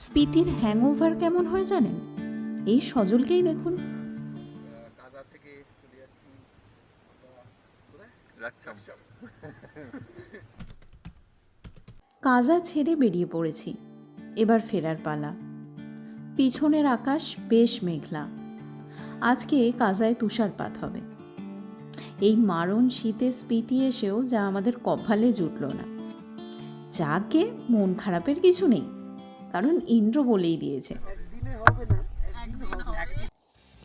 স্পিতির hangover কেমন হয় জানেন? এই সজলকেই দেখুন। কাজা থেকে চলে যাচ্ছি রাখছাম। কাজা ছেড়ে বেরিয়ে পড়েছি, এবার ফেরার পালা। পিছনের আকাশ বেশ মেঘলা। আজকে কাজায় তুষারপাত হবে। এই মারণ শীতে স্পিতি এসেও যা আমাদের কপালে জুটল না। যাকে মন খারাপের কিছু নেই, কারণ ইন্দ্র বলেই দিয়েছে।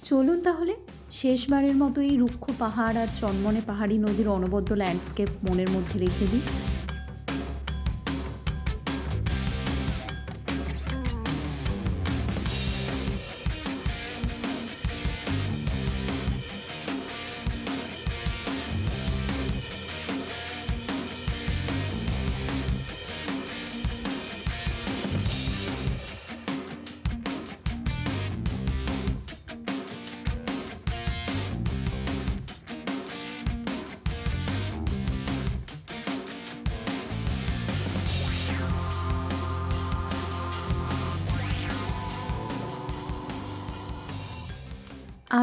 চলুন তাহলে শেষবারের মতো এই রুক্ষ পাহাড় আর চনমনে পাহাড়ি নদীর অনবদ্য ল্যান্ডস্কেপ মনের মধ্যে রেখে দিই।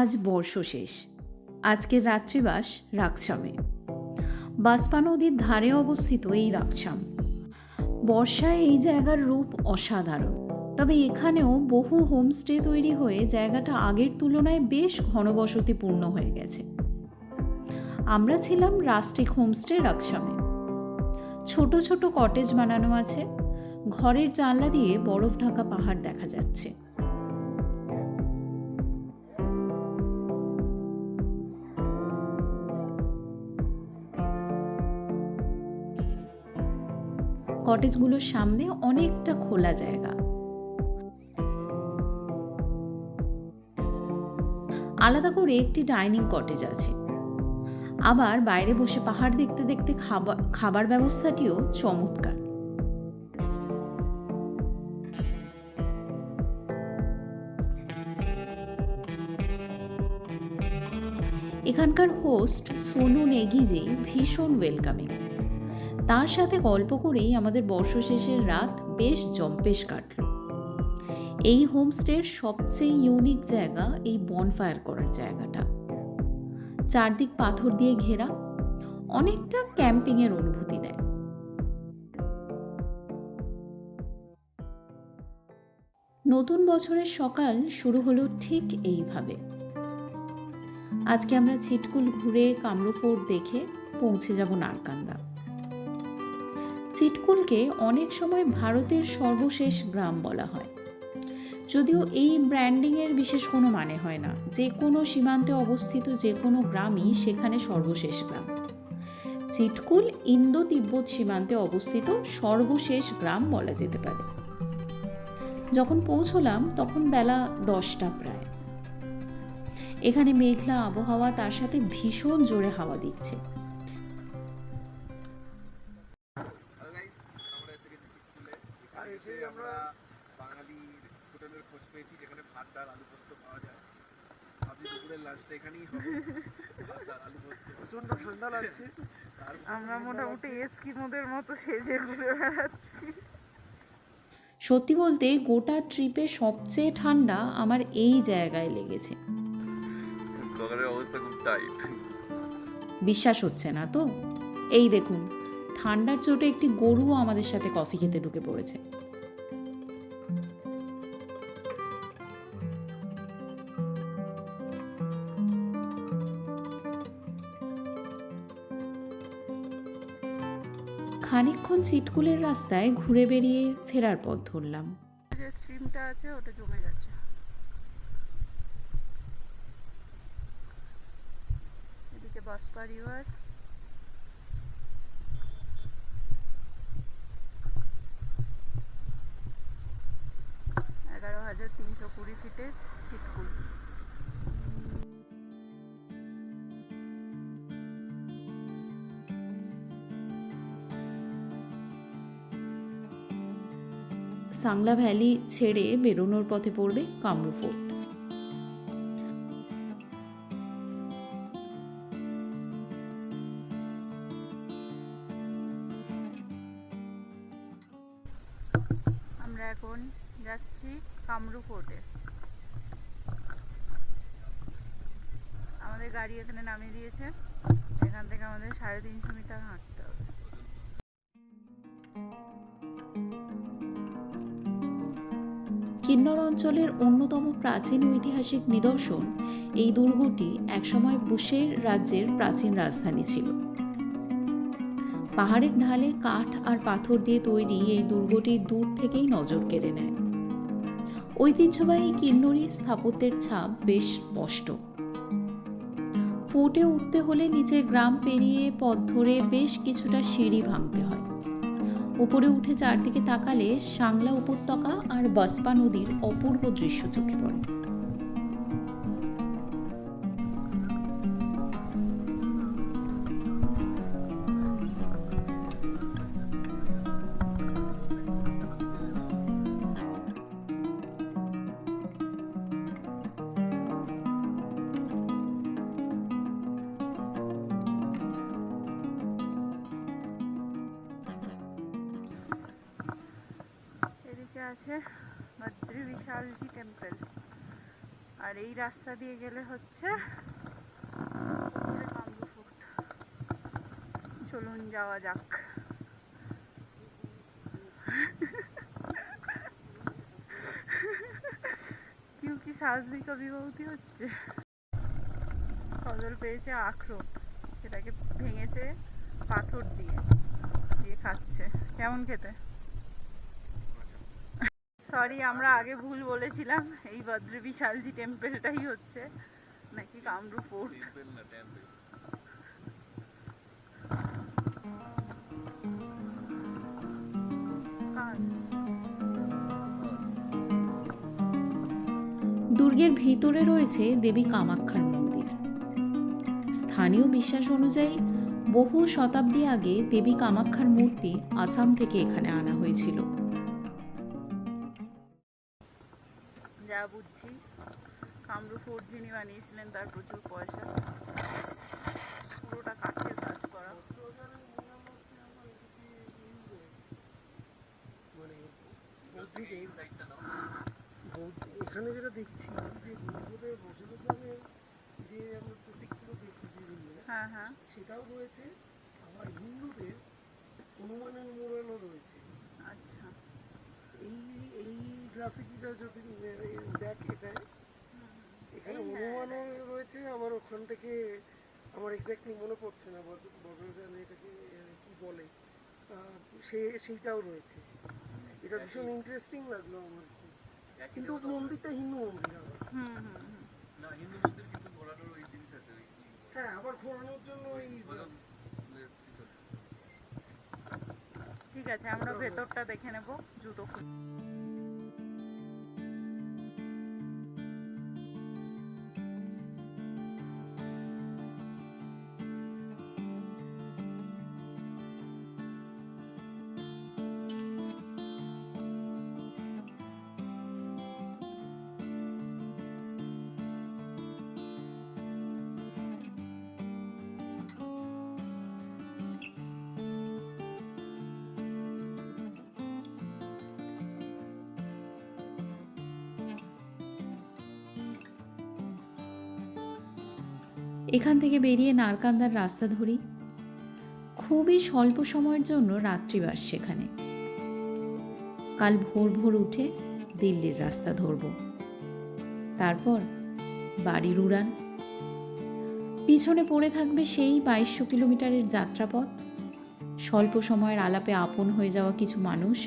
আজ বর্ষ শেষ। আজকের রাত্রিবাস রাকছামে। বাসপা নদীর ধারে অবস্থিত এই রাকছাম। বর্ষায় এই জায়গার রূপ অসাধারণ। তবে এখানেও বহু হোমস্টে তৈরি হয়ে জায়গাটা আগের তুলনায় বেশ ঘনবসতিপূর্ণ হয়ে গেছে। আমরা ছিলাম রাস্টিক হোমস্টে রাকছামে। ছোট ছোট কটেজ বানানো আছে। ঘরের জানলা দিয়ে বরফ ঢাকা পাহাড় দেখা যাচ্ছে। কটেজগুলোর সামনে অনেকটা খোলা জায়গা। আলাদা করে একটি ডাইনিং কটেজ আছে। আবার বাইরে বসে পাহাড় দেখতে দেখতে খাবার ব্যবস্থাটিও চমৎকার। এখানকার হোস্ট সোনু নেগিজি ভীষণ ওয়েলকামিং। তার সাথে গল্প করেই আমাদের বর্ষশেষের রাত বেশ জম্পেশ কাটল। এই হোমস্টের সবচেয়ে ইউনিক জায়গা এই বনফায়ার করার জায়গাটা। চারদিক পাথর দিয়ে ঘেরা, অনেকটা ক্যাম্পিংয়ের অনুভূতি দেয়। নতুন বছরের সকাল শুরু হলো ঠিক এইভাবে। আজকে আমরা ছিটকুল ঘুরে কামরু ফোর্ট দেখে পৌঁছে যাব নারকান্দা। চিটকুলকে অনেক সময় ভারতের সর্বশেষ গ্রাম বলা হয়, যদিও এই ব্র্যান্ডিংয়ের বিশেষ কোনো মানে হয় না। যে কোনো সীমান্তে অবস্থিত যে কোনো গ্রামই সেখানে সর্বশেষ গ্রাম। চিটকুল ইন্দো তিব্বত সীমান্তে অবস্থিত সর্বশেষ গ্রাম বলা যেতে পারে। যখন পৌঁছলাম তখন বেলা 10টা প্রায়। এখানে মেঘলা আবহাওয়া, তার সাথে ভীষণ জোরে হাওয়া দিচ্ছে। আমরা বাঙালি হোটেলের খোঁজ পেয়েছি যেখানে ভাত ডাল আলু পোস্ত পাওয়া যায়। আপনি দুপুরের লাঞ্চটা এখানেই হবে। ভাত ডাল আলু পোস্ত, প্রচন্ড ঠান্ডা লাগছে। আমরা মোটামুটি এস্কিমোদের মতো সেজে ঘুরে বেড়াচ্ছি। সত্যি বলতে গোটা ট্রিপে সবচেয়ে ঠান্ডা আমার এই জায়গায় লেগেছে। অবস্থা খুব টাইট। বিশ্বাস হচ্ছে না তো? এই দেখুন, ঠান্ডার চোটে একটি গরুও আমাদের সাথে কফি খেতে ঢুকে পড়েছে। খানিকক্ষণ চিটকুলের রাস্তায় ঘুরে বেরিয়ে ফেরার পথ ধরলাম। যে স্ট্রিমটা আছে ওটা জমে যাচ্ছে। এদিকে বাসপা রিভার, $11,320 ফিটে চিটকুল। সাংলা ভ্যালি ছেড়ে বেরোনোর পথে পড়বে কামরু ফোর্ট। আমরা এখন যাচ্ছি যাচ্ছি কামরূপ ফোর্টে। আমাদের গাড়ি এখানে নামিয়ে দিয়েছে। এখান থেকে আমাদের 350 মিটার হাঁটতে হবে। কিন্নর অঞ্চলের অন্যতম প্রাচীন ঐতিহাসিক নিদর্শন এই দুর্গটি একসময় বুশের রাজ্যের প্রাচীন রাজধানী ছিল। পাহাড়ের ঢালে কাঠ আর পাথর দিয়ে তৈরি এই দুর্গটি দূর থেকেই নজর কেড়ে নেয়। ঐতিহ্যবাহী কিন্নরি স্থাপত্যের ছাপ বেশ স্পষ্ট। ফোর্টে উঠতে হলে নিচের গ্রাম পেরিয়ে পথ ধরে বেশ কিছুটা সিঁড়ি ভাঙতে হয়। উপরে উঠে চারদিকে তাকালে সাংলা উপত্যকা আর বাসপা নদীর অপূর্ব দৃশ্য চোখে পড়ে। এদিকে আছে বদ্রী বিশালজি টেম্পল, আর এই রাস্তা দিয়ে গেলে হচ্ছে কামরূপ ফোর্ট। চলুন যাওয়া যাক। क्यों की सास भी कभी बहुती হচ্ছে। ফজল পেয়েছে আখরোট, সেটাকে ভেঙেছে পাথর দিয়ে দিয়ে খাচ্ছে। কেমন খেতে? সরি, আমরা আগে ভুল বলেছিলাম। এই বদ্রী বিশালজি টেম্পলটাই হচ্ছে নাকি কামরূপ ফোর্ট। দুর্গের ভিতরে রয়েছে দেবী কামাক্ষার মন্দির। স্থানীয় বিশ্বাস অনুযায়ী বহু শতাব্দী আগে দেবী কামাক্ষার মূর্তি আসাম থেকে এখানে আনা হয়েছিল। যা বুঝছি কামরূপ ফোর্ট যিনি বানিয়েছিলেন তার প্রচুর পয়সা। পুরোটা কাঠের কাজ করা। এখানে যেটা দেখছি যে দুর্গদের বসে যে আমরা প্রতীকগুলো দেখি হ্যাঁ হ্যাঁ, সেটাও রয়েছে, আবার হিন্দুদের হনুমানের মোড়ালও রয়েছে। আচ্ছা। এই এই গ্রাফিটিটা যদি দেখ, এখানে হনুমানও রয়েছে, আবার ওখান থেকে আমার এক্স্যাক্টলি মনে পড়ছে না বদরজান এটাকে কি বলে, সেইটাও রয়েছে। এটা ভীষণ ইন্টারেস্টিং লাগলো আমার, কিন্তু মন্দিরটা হিন্দু মন্দির আবার। না, হিন্দু মন্দির কিন্তু ঘোরানোর ওই জিনিস আছে, হ্যাঁ, আবার ঘোরানোর জন্য ঠিক আছে, আমরা ভেতরটা দেখে নেব। জুতো খুলে এখান থেকে বেরিয়ে নারকান্দার রাস্তা ধরি। খুবই স্বল্প সময়ের জন্য রাত্রিবাস সেখানে। কাল ভোর ভোর উঠে দিল্লির রাস্তা ধরব, তারপর বাড়ির উড়ান। পিছনে পড়ে থাকবে সেই 2200 কিলোমিটারের যাত্রাপথ, স্বল্প সময়ের আলাপে আপন হয়ে যাওয়া কিছু মানুষ,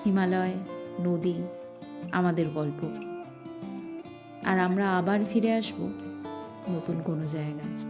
হিমালয়, নদী, আমাদের গল্প। আর আমরা আবার ফিরে আসব নতুন কোনো জায়গায়।